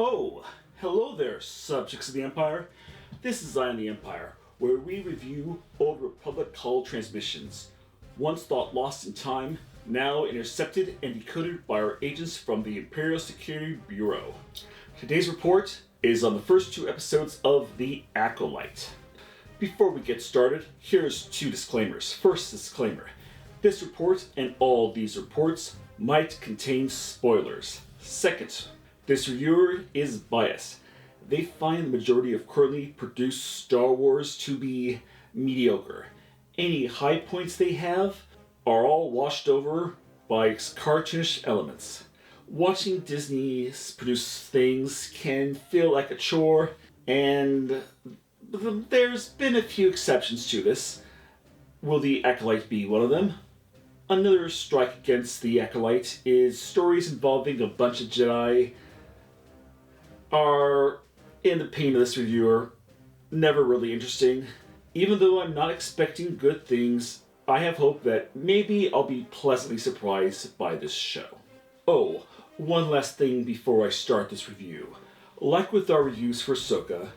Oh, hello there, subjects of the Empire. This is Zion the Empire, where we review old Republic call transmissions, once thought lost in time, now intercepted and decoded by our agents from the Imperial Security Bureau. Today's report is on the first two episodes of The Acolyte. Before we get started, here's two disclaimers. First disclaimer, this report and all these reports might contain spoilers. Second, this reviewer is biased. They find the majority of currently produced Star Wars to be mediocre. Any high points they have are all washed over by cartoonish elements. Watching Disney produce things can feel like a chore, and there's been a few exceptions to this. Will The Acolyte be one of them? Another strike against The Acolyte is stories involving a bunch of Jedi are, in the opinion of this reviewer, never really interesting. Even though I'm not expecting good things, I have hope that maybe I'll be pleasantly surprised by this show. Oh, one last thing before I start this review. Like with our reviews for Ahsoka,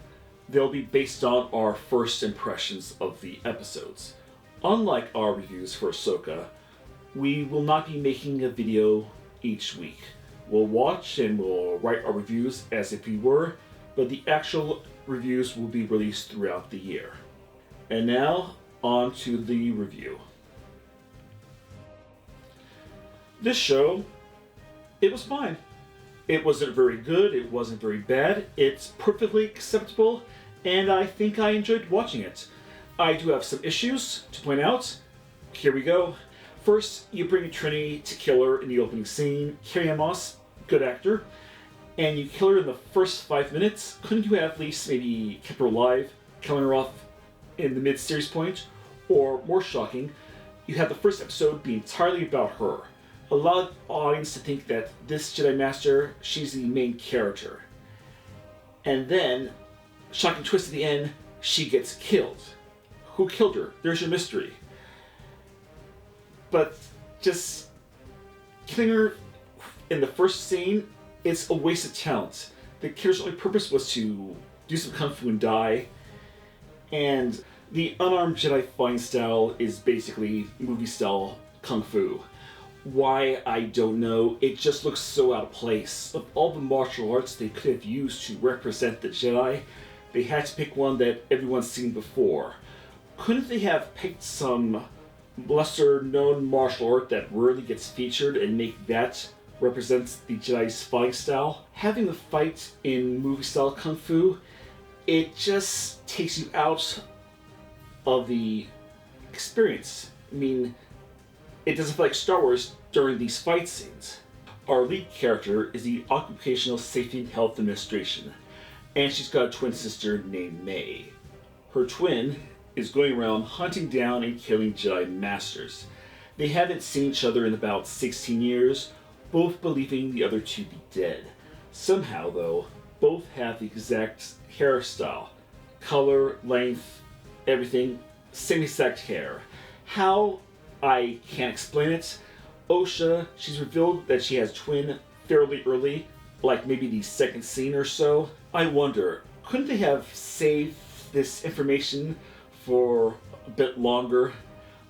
they'll be based on our first impressions of the episodes. Unlike our reviews for Ahsoka, we will not be making a video each week. We'll watch and we'll write our reviews as if we were, but the actual reviews will be released throughout the year. And now, on to the review. This show, it was fine. It wasn't very good, it wasn't very bad, it's perfectly acceptable, and I think I enjoyed watching it. I do have some issues to point out. Here we go. First, you bring Trinity to kill her in the opening scene. Carrie Moss, good actor, and you kill her in the first 5 minutes. Couldn't you have at least maybe kept her alive, killing her off in the mid-series point? Or, more shocking, you have the first episode be entirely about her. Allow the audience to think that this Jedi Master, she's the main character. And then, shocking twist at the end, she gets killed. Who killed her? There's your mystery. But just killing her in the first scene, it's a waste of talent. The character's only purpose was to do some kung fu and die. And the unarmed Jedi fighting style is basically movie style kung fu. Why, I don't know. It just looks so out of place. Of all the martial arts they could have used to represent the Jedi, they had to pick one that everyone's seen before. Couldn't they have picked some lesser known martial art that rarely gets featured and make that represents the Jedi's fighting style? Having the fight in movie style kung fu, it just takes you out of the experience. I mean, it doesn't feel like Star Wars during these fight scenes. Our lead character is the Occupational Safety and Health Administration, and she's got a twin sister named May. Her twin is going around hunting down and killing Jedi Masters. They haven't seen each other in about 16 years, both believing the other to be dead. Somehow, though, both have the exact hairstyle. Color, length, everything, same exact hair. How? I can't explain it. Osha, she's revealed that she has twin fairly early, like maybe the second scene or so. I wonder, couldn't they have saved this information for a bit longer?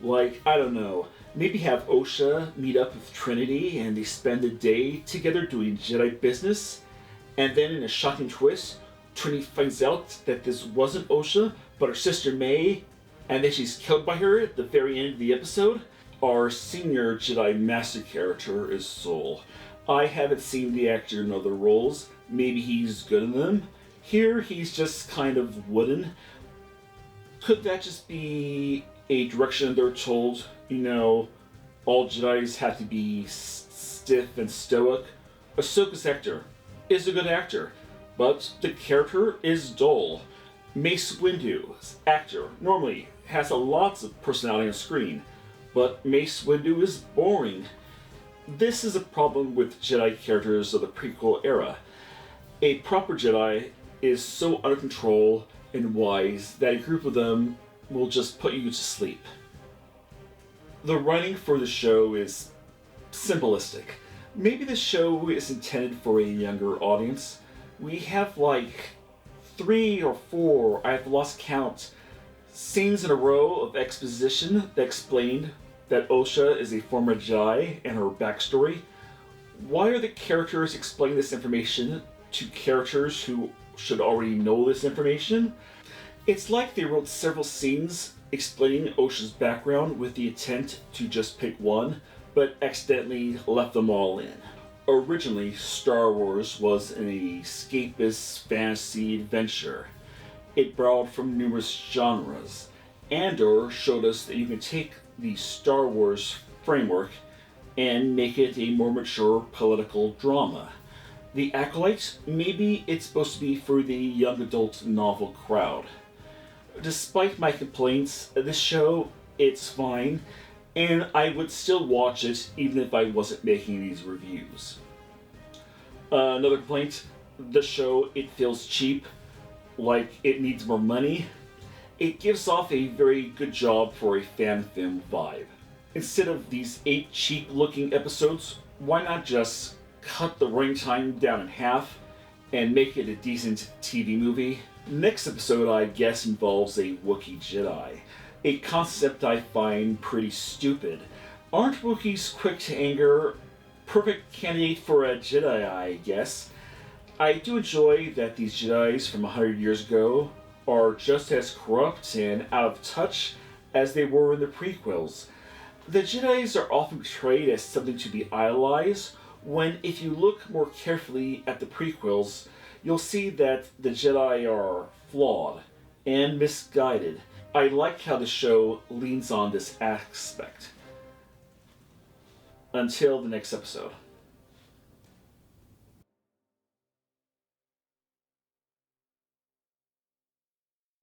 Like, I don't know, maybe have Osha meet up with Trinity and they spend a day together doing Jedi business, and then in a shocking twist, Trinity finds out that this wasn't Osha, but her sister May, and then she's killed by her at the very end of the episode. Our senior Jedi Master character is Sol. I haven't seen the actor in other roles, maybe he's good in them. Here he's just kind of wooden. Could that just be a direction they're told, all Jedis have to be stiff and stoic? Ahsoka's actor is a good actor, but the character is dull. Mace Windu's actor normally has a lot of personality on screen, but Mace Windu is boring. This is a problem with Jedi characters of the prequel era. A proper Jedi is so under control and wise that a group of them will just put you to sleep. The writing for the show is simplistic. Maybe the show is intended for a younger audience, We have like 3 or 4, I've lost count, scenes in a row of exposition that explained that Osha is a former Jedi and her backstory. Why are the characters explaining this information to characters who should already know this information? It's like they wrote several scenes explaining Osha's background with the intent to just pick one, but accidentally left them all in. Originally, Star Wars was an escapist fantasy adventure. It borrowed from numerous genres. Andor showed us that you can take the Star Wars framework and make it a more mature political drama. The Acolyte, maybe it's supposed to be for the young adult novel crowd. Despite my complaints, this show, it's fine, and I would still watch it even if I wasn't making these reviews. Another complaint, the show, it feels cheap, like it needs more money. It gives off a very good job for a fan film vibe. Instead of these 8 cheap looking episodes, why not just cut the running time down in half and make it a decent TV movie? Next episode, I guess, involves a Wookiee Jedi, a concept I find pretty stupid. Aren't Wookiees quick to anger? Perfect candidate for a Jedi, I guess. I do enjoy that these Jedis from 100 years ago are just as corrupt and out of touch as they were in the prequels. The Jedis are often portrayed as something to be idolized, when if you look more carefully at the prequels, you'll see that the Jedi are flawed and misguided. I like how the show leans on this aspect. Until the next episode.